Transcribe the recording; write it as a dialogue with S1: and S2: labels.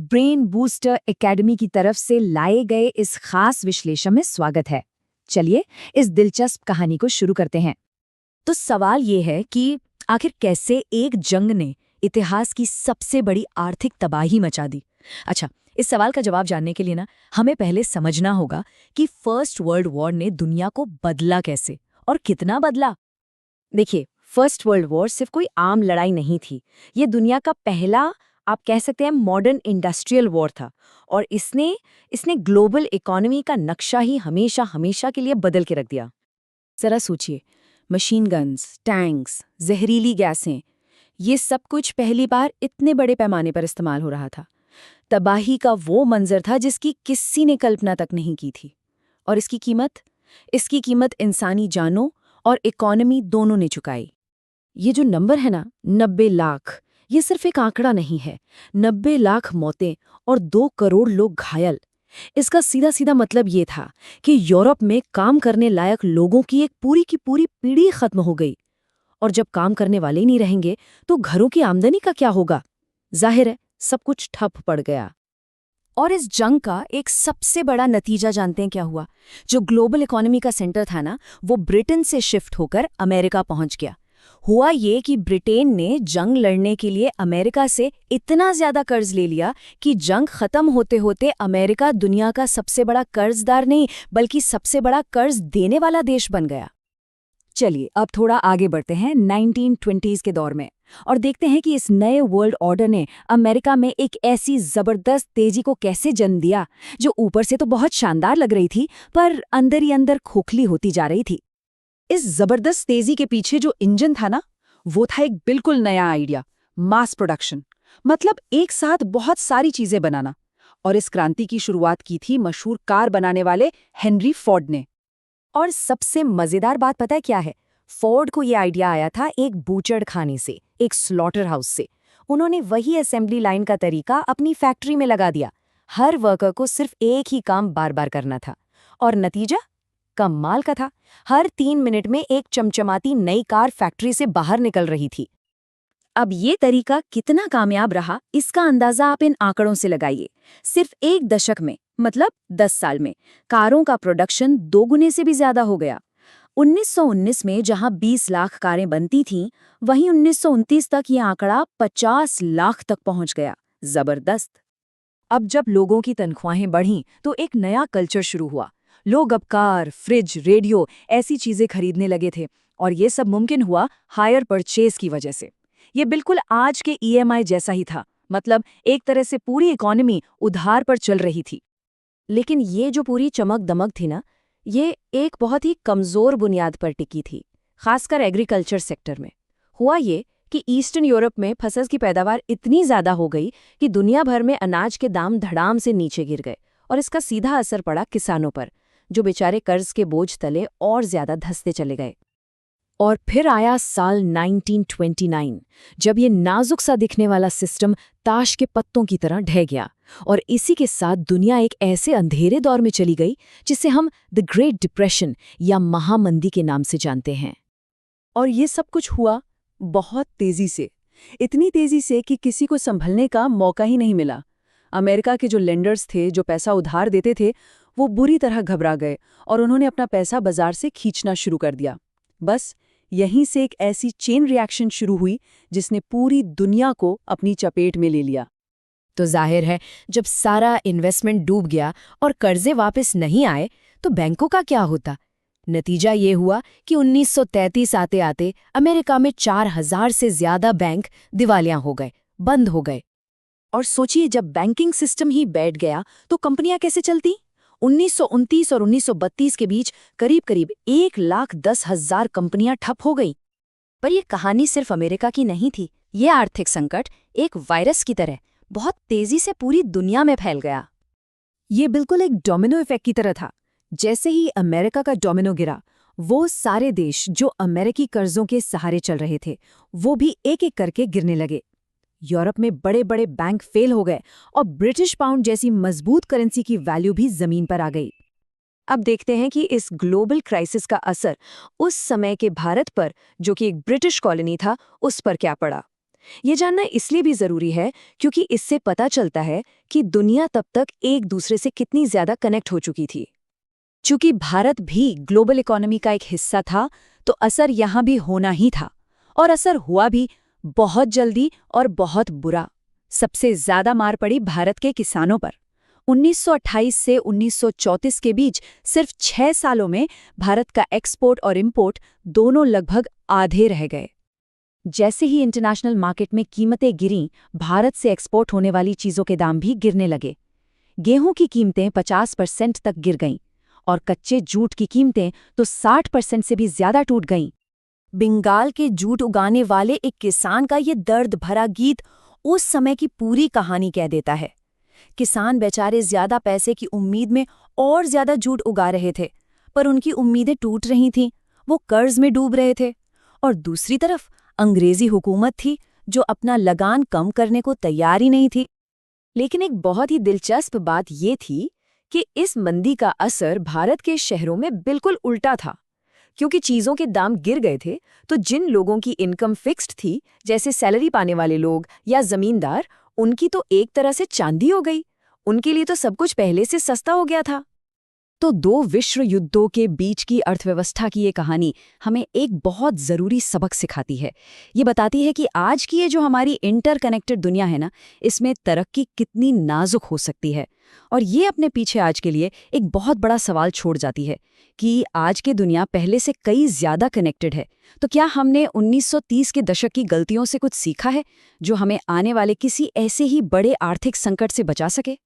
S1: Brain booster academy की तरफ से लाए गए इस खास विश्लेषण में स्वागत है। चलिए इस दिलचस्प कहानी को शुरू करते हैं। तो सवाल ये है कि आखिर कैसे एक जंग ने इतिहास की सबसे बड़ी आर्थिक तबाही मचा दी। अच्छा, इस सवाल का जवाब जानने के लिए हमें पहले समझना होगा कि फर्स्ट वर्ल्ड वॉर ने दुनिया को बदला कैसे और कितना बदला। देखिए, फर्स्ट वर्ल्ड वॉर सिर्फ कोई आम लड़ाई नहीं थी। ये दुनिया का पहला, आप कह सकते हैं, मॉडर्न इंडस्ट्रियल वॉर था। और इसने ग्लोबल इकोनॉमी का नक्शा ही हमेशा हमेशा के लिए बदल के रख दिया। जरा सोचिए, मशीन गन्स, टैंक्स, जहरीली गैसें, ये सब कुछ पहली बार इतने बड़े पैमाने पर इस्तेमाल हो रहा था। तबाही का वो मंजर था जिसकी किसी ने कल्पना तक नहीं की थी। और इसकी कीमत इंसानी जानों और इकोनॉमी दोनों ने चुकाई। ये जो नंबर है 90 लाख, ये सिर्फ एक आंकड़ा नहीं है। 90 लाख मौतें और 2 करोड़ लोग घायल। इसका सीधा सीधा मतलब ये था कि यूरोप में काम करने लायक लोगों की एक पूरी की पूरी पीढ़ी खत्म हो गई। और जब काम करने वाले ही नहीं रहेंगे तो घरों की आमदनी का क्या होगा? जाहिर है, सब कुछ ठप पड़ गया। और इस जंग का एक सबसे बड़ा नतीजा जानते हैं क्या हुआ? जो ग्लोबल इकोनॉमी का सेंटर था वो ब्रिटेन से शिफ्ट होकर अमेरिका पहुंच गया। हुआ ये कि ब्रिटेन ने जंग लड़ने के लिए अमेरिका से इतना ज्यादा कर्ज ले लिया कि जंग खत्म होते होते अमेरिका दुनिया का सबसे बड़ा कर्जदार नहीं बल्कि सबसे बड़ा कर्ज देने वाला देश बन गया। चलिए अब थोड़ा आगे बढ़ते हैं 1920s के दौर में और देखते हैं कि इस नए वर्ल्ड ऑर्डर ने अमेरिका में एक ऐसी जबरदस्त तेजी को कैसे जन्म दिया जो ऊपर से तो बहुत शानदार लग रही थी पर अंदर ही अंदर खोखली होती जा रही थी। इस जबरदस्त तेजी के पीछे जो इंजन था वो था एक बिल्कुल नया आइडिया, मास प्रोडक्शन। मतलब एक साथ बहुत सारी चीजें बनाना। और इस क्रांति की शुरुआत की थी मशहूर कार बनाने वाले हेनरी फोर्ड ने। और सबसे मजेदार बात पता है क्या है? फोर्ड को यह आइडिया आया था एक बूचड़ खाने से, एक स्लॉटर हाउस से। उन्होंने वही असेंबली लाइन का तरीका अपनी फैक्ट्री में लगा दिया। हर वर्कर को सिर्फ एक ही काम बार बार करना था। और नतीजा कमाल का था। हर 3 मिनट में एक चमचमाती नई कार फैक्ट्री से बाहर निकल रही थी। अब ये तरीका कितना कामयाब रहा, इसका अंदाजा आप इन आंकड़ों से लगाइए। सिर्फ 1 दशक में, मतलब 10 साल में, कारों का प्रोडक्शन 2 गुने से भी ज्यादा हो गया। 1919 में जहां 20 लाख कारें बनती थीं, वहीं 1929 तक ये आंकड़ा 50 लाख तक पहुंच गया। जबरदस्त। अब जब लोगों की तनख्वाहें बढ़ीं तो एक नया कल्चर शुरू हुआ। लोग अब कार, फ्रिज, रेडियो ऐसी चीजें खरीदने लगे थे। और ये सब मुमकिन हुआ हायर परचेज की वजह से। ये बिल्कुल आज के ईएमआई जैसा ही था। मतलब एक तरह से पूरी इकोनॉमी उधार पर चल रही थी। लेकिन ये जो पूरी चमक दमक थी ये एक बहुत ही कमजोर बुनियाद पर टिकी थी, खासकर एग्रीकल्चर सेक्टर में। हुआ ये कि ईस्टर्न यूरोप में फसल की पैदावार इतनी ज्यादा हो गई कि दुनिया भर में अनाज के दाम धड़ाम से नीचे गिर गए। और इसका सीधा असर पड़ा किसानों पर, जो बेचारे कर्ज के बोझ तले और ज्यादा धंसते चले गए। और फिर आया साल 1929, जब ये नाजुक सा दिखने वाला सिस्टम ताश के पत्तों की तरह ढह गया। और इसी के साथ दुनिया एक ऐसे अंधेरे दौर में चली गई जिसे हम द ग्रेट डिप्रेशन या महामंदी के नाम से जानते हैं। और ये सब कुछ हुआ बहुत तेजी से, इतनी तेजी से कि किसी को संभलने का मौका ही नहीं मिला। अमेरिका के जो लेंडर्स थे, जो पैसा उधार देते थे, वो बुरी तरह घबरा गए और उन्होंने अपना पैसा बाजार से खींचना शुरू कर दिया। बस यहीं से एक ऐसी चेन रिएक्शन शुरू हुई जिसने पूरी दुनिया को अपनी चपेट में ले लिया। तो जाहिर है, जब सारा इन्वेस्टमेंट डूब गया और कर्जे वापस नहीं आए तो बैंकों का क्या होता? नतीजा ये हुआ कि 1933 आते आते अमेरिका में 4000 से ज्यादा बैंक दिवालिया हो गए, बंद हो गए। और सोचिए, जब बैंकिंग सिस्टम ही बैठ गया तो कंपनियां कैसे चलती? 1929 और 1932 के बीच करीब करीब 1,10,000 कंपनियां ठप हो गई। पर यह कहानी सिर्फ अमेरिका की नहीं थी। ये आर्थिक संकट एक वायरस की तरह बहुत तेजी से पूरी दुनिया में फैल गया। ये बिल्कुल एक डोमिनो इफेक्ट की तरह था। जैसे ही अमेरिका का डोमिनो गिरा, वो सारे देश जो अमेरिकी कर्जों के सहारे चल रहे थे, वो भी एक एक करके गिरने लगे। यूरोप में बड़े बड़े बैंक फेल हो गए और ब्रिटिश पाउंड जैसी मजबूत करेंसी की वैल्यू भी जमीन पर आ गई। अब देखते हैं कि इस ग्लोबल क्राइसिस का असर उस समय के भारत पर, जो कि एक ब्रिटिश कॉलोनी था, उस पर क्या पड़ा। ये जानना इसलिए भी जरूरी है क्योंकि इससे पता चलता है कि दुनिया तब तक एक दूसरे से कितनी ज्यादा कनेक्ट हो चुकी थी। चूंकि भारत भी ग्लोबल इकोनॉमी का एक हिस्सा था, तो असर यहाँ भी होना ही था, और असर हुआ भी बहुत जल्दी और बहुत बुरा। सबसे ज्यादा मार पड़ी भारत के किसानों पर। 1928 से 1934 के बीच सिर्फ 6 सालों में भारत का एक्सपोर्ट और इंपोर्ट दोनों लगभग आधे रह गए। जैसे ही इंटरनेशनल मार्केट में कीमतें गिरीं, भारत से एक्सपोर्ट होने वाली चीज़ों के दाम भी गिरने लगे। गेहूं की कीमतें 50% तक गिर गईं और कच्चे जूट की कीमतें तो 60% से भी ज्यादा टूट गईं। बंगाल के जूट उगाने वाले एक किसान का ये दर्द भरा गीत उस समय की पूरी कहानी कह देता है। किसान बेचारे ज्यादा पैसे की उम्मीद में और ज्यादा जूट उगा रहे थे, पर उनकी उम्मीदें टूट रही थीं, वो कर्ज में डूब रहे थे। और दूसरी तरफ अंग्रेजी हुकूमत थी जो अपना लगान कम करने को तैयार ही नहीं थी। लेकिन एक बहुत ही दिलचस्प बात ये थी कि इस मंदी का असर भारत के शहरों में बिल्कुल उल्टा था। क्योंकि चीज़ों के दाम गिर गए थे, तो जिन लोगों की इनकम फिक्स्ड थी, जैसे सैलरी पाने वाले लोग या जमींदार, उनकी तो एक तरह से चांदी हो गई। उनके लिए तो सब कुछ पहले से सस्ता हो गया था। तो 2 विश्व युद्धों के बीच की अर्थव्यवस्था की ये कहानी हमें एक बहुत ज़रूरी सबक सिखाती है। ये बताती है कि आज की ये जो हमारी इंटरकनेक्टेड दुनिया है ना, इसमें तरक्की कितनी नाजुक हो सकती है। और ये अपने पीछे आज के लिए एक बहुत बड़ा सवाल छोड़ जाती है कि आज की दुनिया पहले से कई ज़्यादा कनेक्टेड है। तो क्या हमने 1930 के दशक की गलतियों से कुछ सीखा है, जो हमें आने वाले किसी ऐसे ही बड़े आर्थिक संकट से बचा सके?